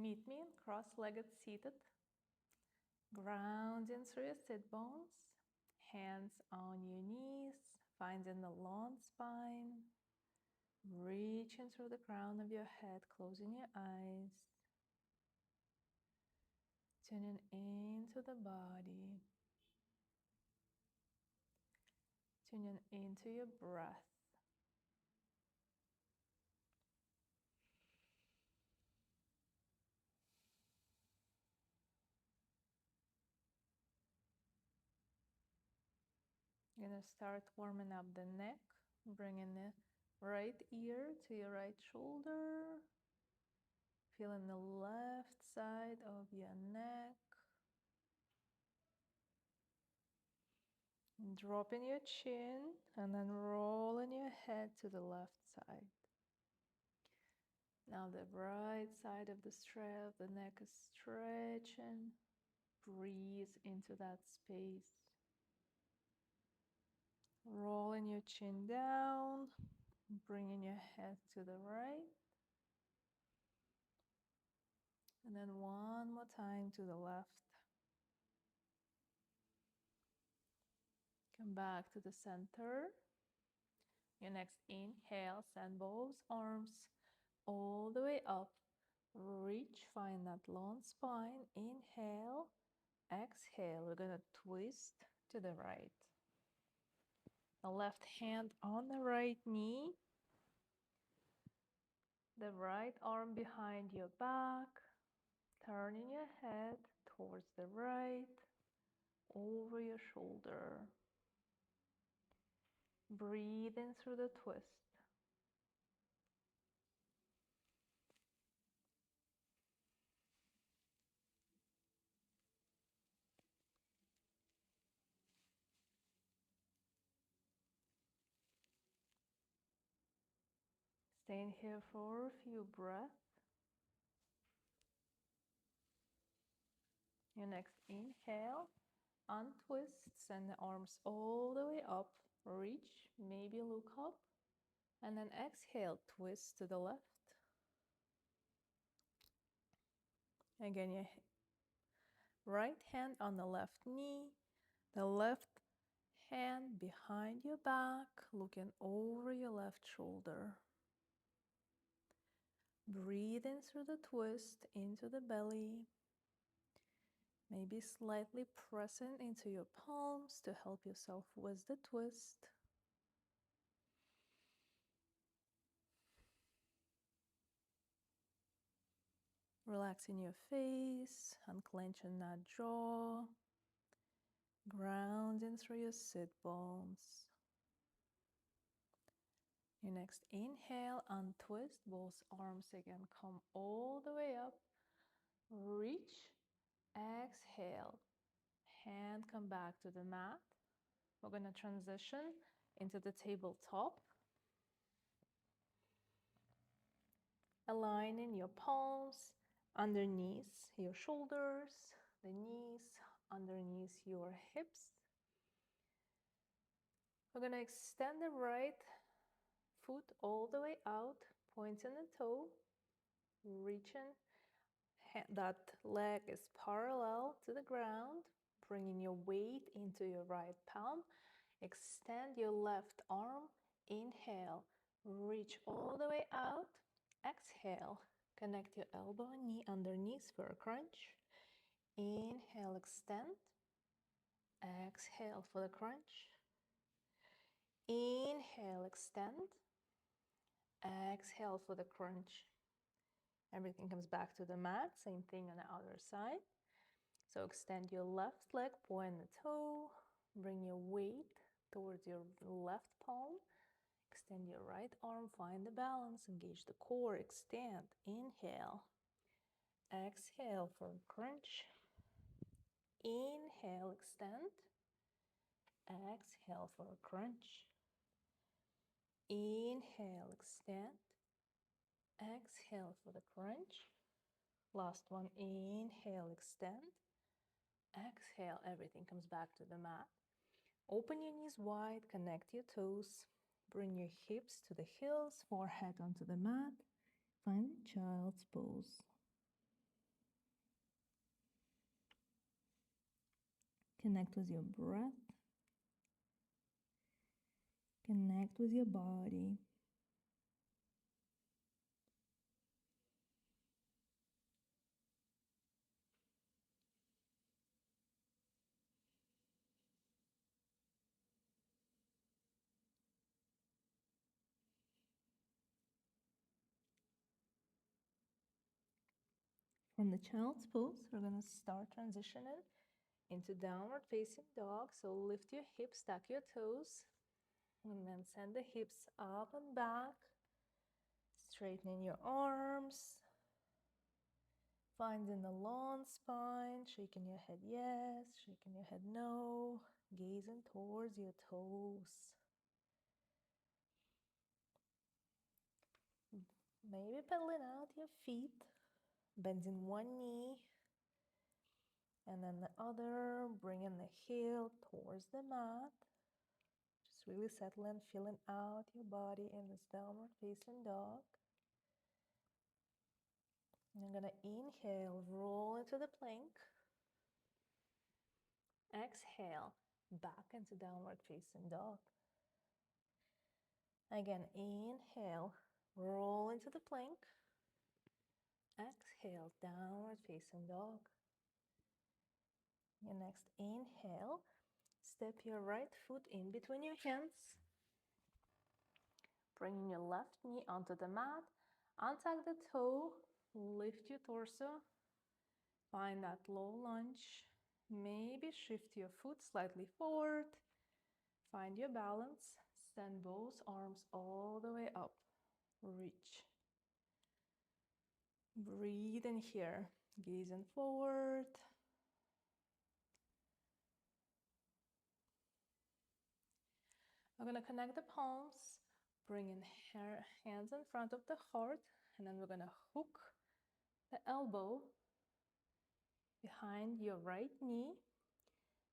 Meet me in cross-legged seated, grounding through your sit bones, hands on your knees, finding the long spine, reaching through the crown of your head, closing your eyes, tuning into the body, tuning into your breath. You're going to start warming up the neck, bringing the right ear to your right shoulder, feeling the left side of your neck, dropping your chin and then rolling your head to the left side. Now the right side of the neck is stretching. Breathe into that space. Rolling your chin down, bringing your head to the right. And then one more time to the left. Come back to the center. Your next inhale, send both arms all the way up. Reach, find that long spine. Inhale, exhale. We're going to twist to the right. The left hand on the right knee. The right arm behind your back. Turning your head towards the right, over your shoulder. Breathing through the twist. Staying here for a few breaths. Your next inhale, untwist, send the arms all the way up, reach, maybe look up, and then exhale, twist to the left. Again, your right hand on the left knee, the left hand behind your back, looking over your left shoulder. Breathing through the twist into the belly. Maybe slightly pressing into your palms to help yourself with the twist. Relaxing your face, unclenching that jaw. Grounding through your sit bones. Your next inhale, untwist, both arms again come all the way up. Reach, exhale, hand come back to the mat. We're going to transition into the tabletop. Aligning your palms underneath your shoulders, the knees underneath your hips. We're going to extend the right foot all the way out, pointing the toe, reaching. That leg is parallel to the ground, bringing your weight into your right palm. Extend your left arm, inhale, reach all the way out, exhale, connect your elbow and knee underneath for a crunch. Inhale, extend, exhale for the crunch. Inhale, extend, exhale for the crunch. Everything comes back to the mat, same thing on the other side. So extend your left leg, point the toe, bring your weight towards your left palm. Extend your right arm, find the balance, engage the core, extend, inhale. Exhale for a crunch. Inhale, extend. Exhale for a crunch. Inhale, extend. Exhale for the crunch. Last one, inhale, extend. Exhale, everything comes back to the mat. Open your knees wide, connect your toes. Bring your hips to the heels, forehead onto the mat. Find child's pose. Connect with your breath. Connect with your body. From the child's pose, we're going to start transitioning into downward facing dog. So lift your hips, stack your toes, and then send the hips up and back. Straightening your arms. Finding the long spine, shaking your head yes, shaking your head no, gazing towards your toes. Maybe pedaling out your feet, bending one knee, and then the other, bringing the heel towards the mat. Just really settling, feeling out your body in this downward facing dog. And I'm gonna inhale, roll into the plank. Exhale, back into downward facing dog. Again, inhale, roll into the plank. Exhale, downward facing dog. Your next inhale, step your right foot in between your hands. Bring your left knee onto the mat. Untuck the toe, lift your torso. Find that low lunge. Maybe shift your foot slightly forward. Find your balance. Send both arms all the way up. Reach. Breathe in here. Gazing forward. I'm going to connect the palms. Bring in hands in front of the heart. And then we're going to hook the elbow behind your right knee.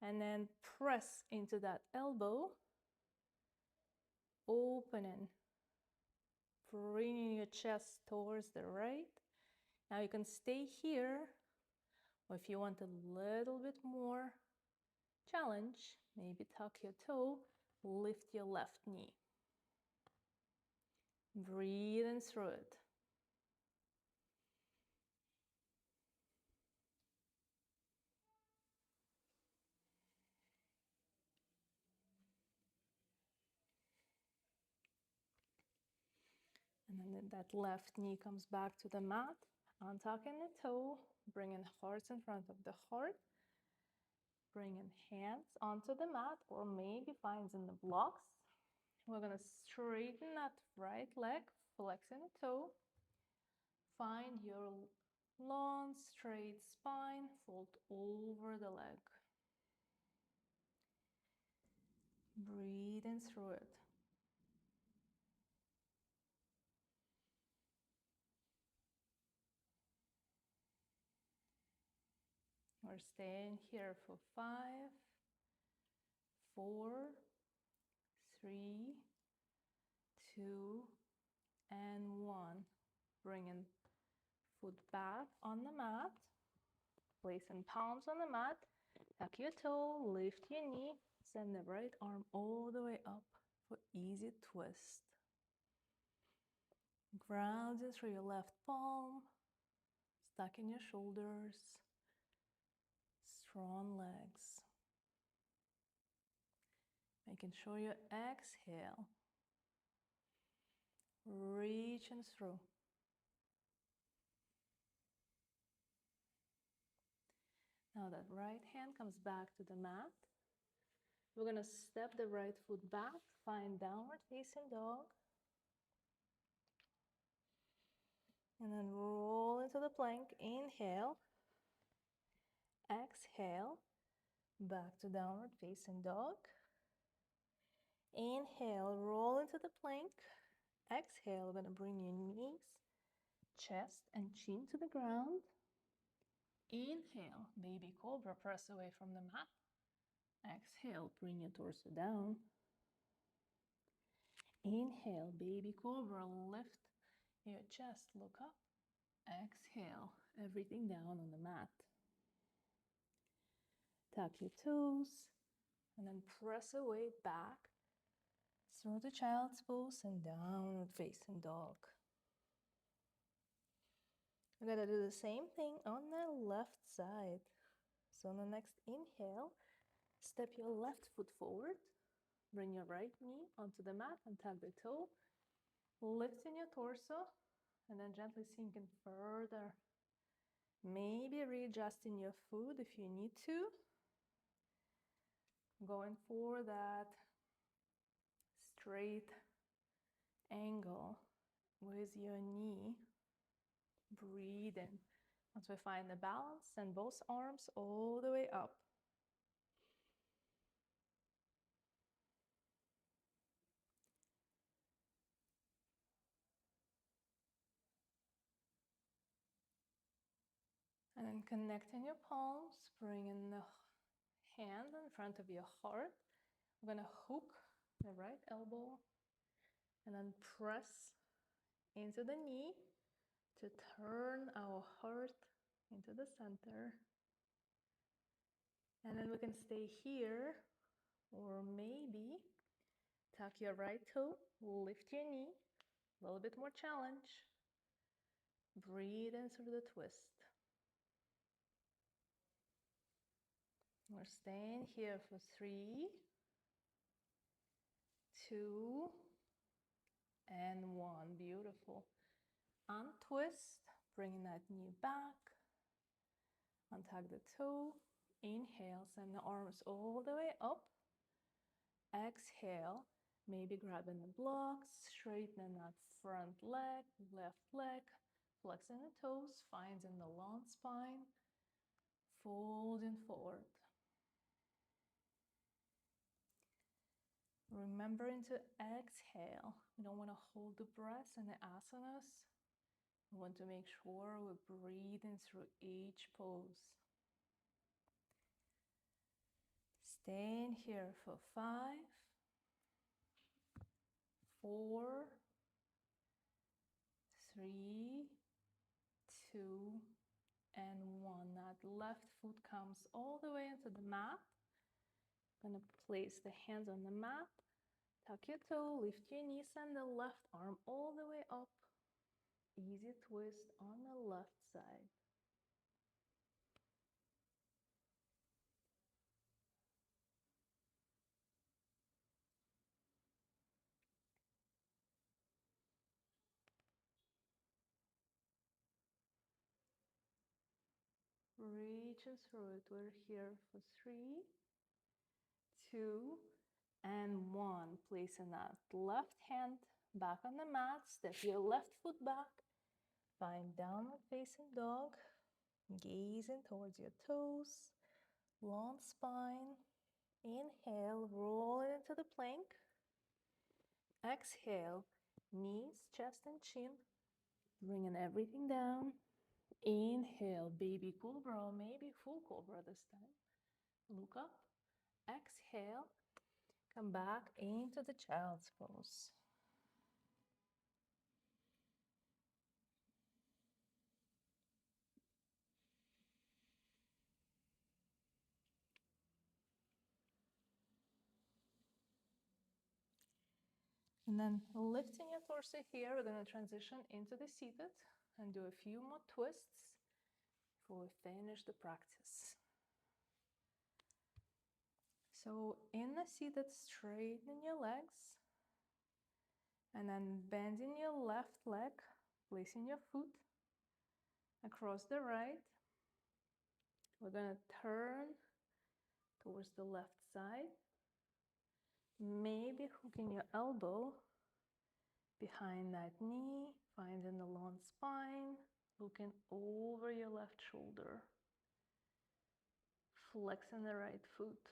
And then press into that elbow. Opening. Bringing your chest towards the right. Now you can stay here, or if you want a little bit more challenge, maybe tuck your toe, lift your left knee. Breathing through it. And then that left knee comes back to the mat, untucking the toe, bringing hearts in front of the heart, bringing hands onto the mat, or maybe finding the blocks. We're going to straighten that right leg, flexing the toe. Find your long, straight spine, fold over the leg. Breathing through it. We're staying here for 5, 4, 3, 2, and 1. Bringing foot back on the mat. Placing palms on the mat. Tuck your toe, lift your knee. Send the right arm all the way up for easy twist. Grounding through your left palm. Stacking your shoulders. Strong legs. Making sure you exhale. Reaching through. Now that right hand comes back to the mat. We're going to step the right foot back, find downward facing dog. And then roll into the plank. Inhale. Exhale. Back to downward facing dog. Inhale, roll into the plank. Exhale, we're going to bring your knees, chest, and chin to the ground. Inhale, baby cobra, press away from the mat. Exhale, bring your torso down. Inhale, baby cobra, lift your chest, look up. Exhale, everything down on the mat. Tuck your toes, and then press away back through the child's pose and downward facing dog. We're gonna do the same thing on the left side. So on the next inhale, step your left foot forward, bring your right knee onto the mat and tap the toe, lifting your torso, and then gently sinking further. Maybe readjusting your foot if you need to. Going for that straight angle with your knee. Breathing. Once we find the balance, send both arms all the way up. And then connecting your palms, bringing the hand in front of your heart. We're gonna hook the right elbow and then press into the knee to turn our heart into the center. And then we can stay here, or maybe tuck your right toe, lift your knee, a little bit more challenge. Breathe in through the twist. We're staying here for 3, 2, and 1. Beautiful. Untwist, bringing that knee back. Untuck the toe. Inhale, send the arms all the way up. Exhale, maybe grabbing the blocks, straightening that front leg, left leg, flexing the toes, finding the long spine, folding forward. Remembering to exhale. We don't want to hold the breath in the asanas. We want to make sure we're breathing through each pose. Staying here for 5, 4, 3, 2, and 1. That left foot comes all the way into the mat. I'm going to place the hands on the mat. Tuck your toe, lift your knee, send the left arm all the way up. Easy twist on the left side. Reaching through it. We're here for 3, 2, and 1. Placing that left hand back on the mat. Step your left foot back. Find downward facing dog. Gazing towards your toes. Long spine. Inhale, roll it into the plank. Exhale, knees, chest, and chin. Bringing everything down. Inhale, baby cobra, or maybe full cobra this time. Look up. Exhale, come back into the child's pose. And then lifting your torso here, we're going to transition into the seated and do a few more twists before we finish the practice. So in the seated, straighten your legs and then bending your left leg, placing your foot across the right. We're going to turn towards the left side. Maybe hooking your elbow behind that knee, finding the long spine, looking over your left shoulder. Flexing the right foot.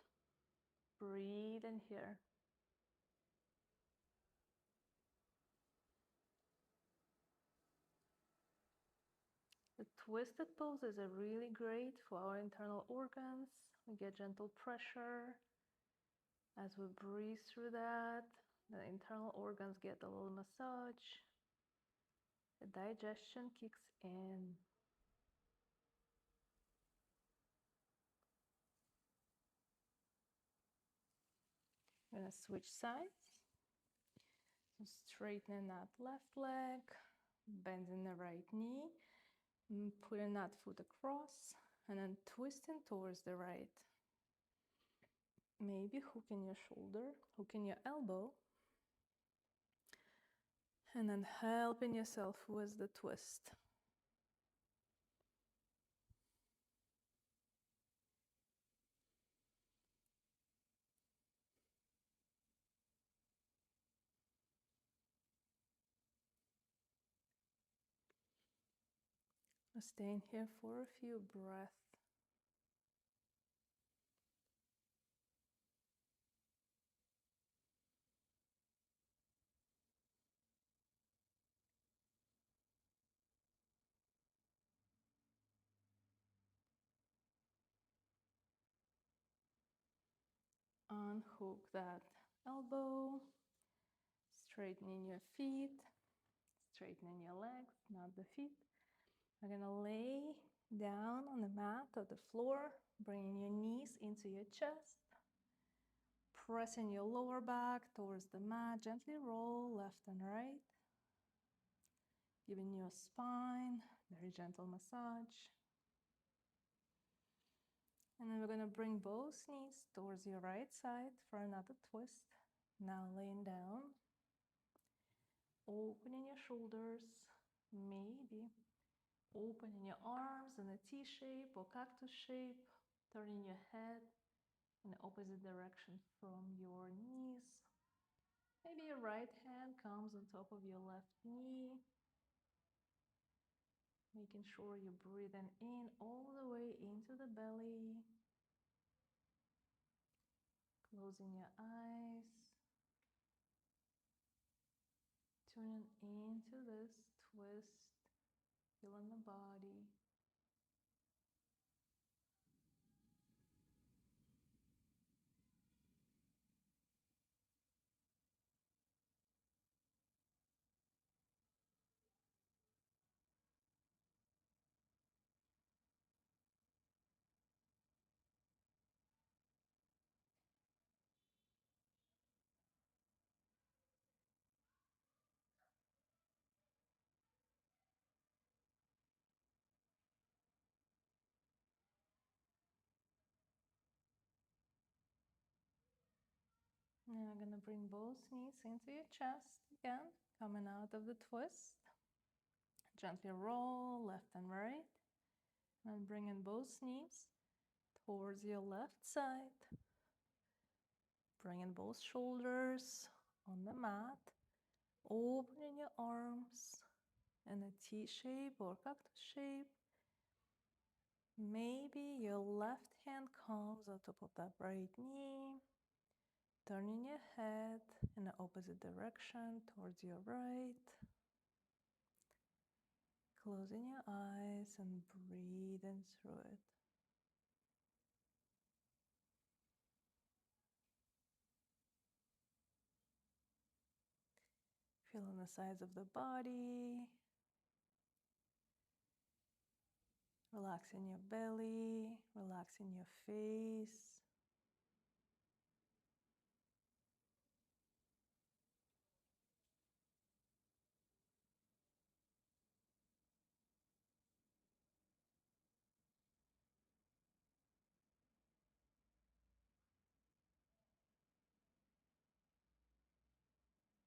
Breathe in here. The twisted poses are really great for our internal organs. We get gentle pressure. As we breathe through that, the internal organs get a little massage. The digestion kicks in. I'm gonna switch sides. So straightening that left leg, bending the right knee, putting that foot across, and then twisting towards the right. Maybe hooking your shoulder, hooking your elbow, and then helping yourself with the twist. Staying here for a few breaths. Unhook that elbow, straightening your feet, straightening your legs, not the feet. We're gonna lay down on the mat or the floor, bringing your knees into your chest, pressing your lower back towards the mat, gently roll left and right, giving your spine very gentle massage. And then we're gonna bring both knees towards your right side for another twist. Now laying down, opening your shoulders, maybe opening your arms in a T shape or cactus shape, turning your head in the opposite direction from your knees. Maybe your right hand comes on top of your left knee, making sure you're breathing in all the way into the belly, closing your eyes, tuning into this twist, feeling the body. Now I'm gonna bring both knees into your chest again, coming out of the twist. Gently roll left and right, and bringing both knees towards your left side. Bringing both shoulders on the mat, opening your arms in a T shape or cactus shape. Maybe your left hand comes on top of that right knee, turning your head in the opposite direction towards your right. Closing your eyes and breathing through it. Feeling the sides of the body. Relaxing your belly, relaxing your face.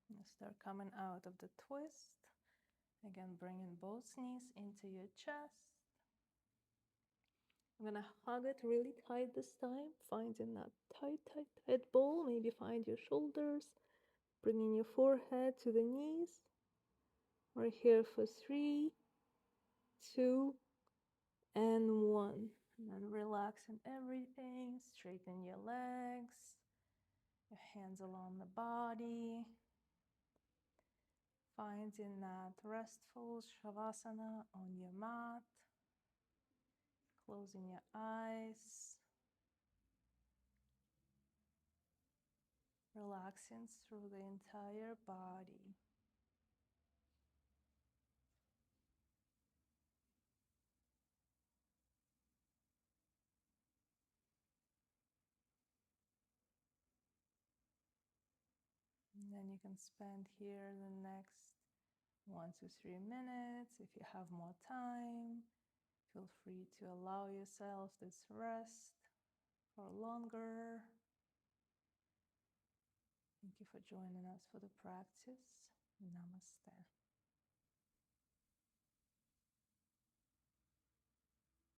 And start coming out of the twist. Again, bringing both knees into your chest. I'm gonna hug it really tight this time, finding that tight, tight, tight ball. Maybe find your shoulders, bringing your forehead to the knees. We're here for 3, 2, and 1. And then relaxing everything, straighten your legs, your hands along the body. Finding that restful shavasana on your mat. Closing your eyes. Relaxing through the entire body. And then you can spend here the next 1 to 3 minutes. If you have more time, feel free to allow yourself this rest for longer. Thank you for joining us for the practice. Namaste.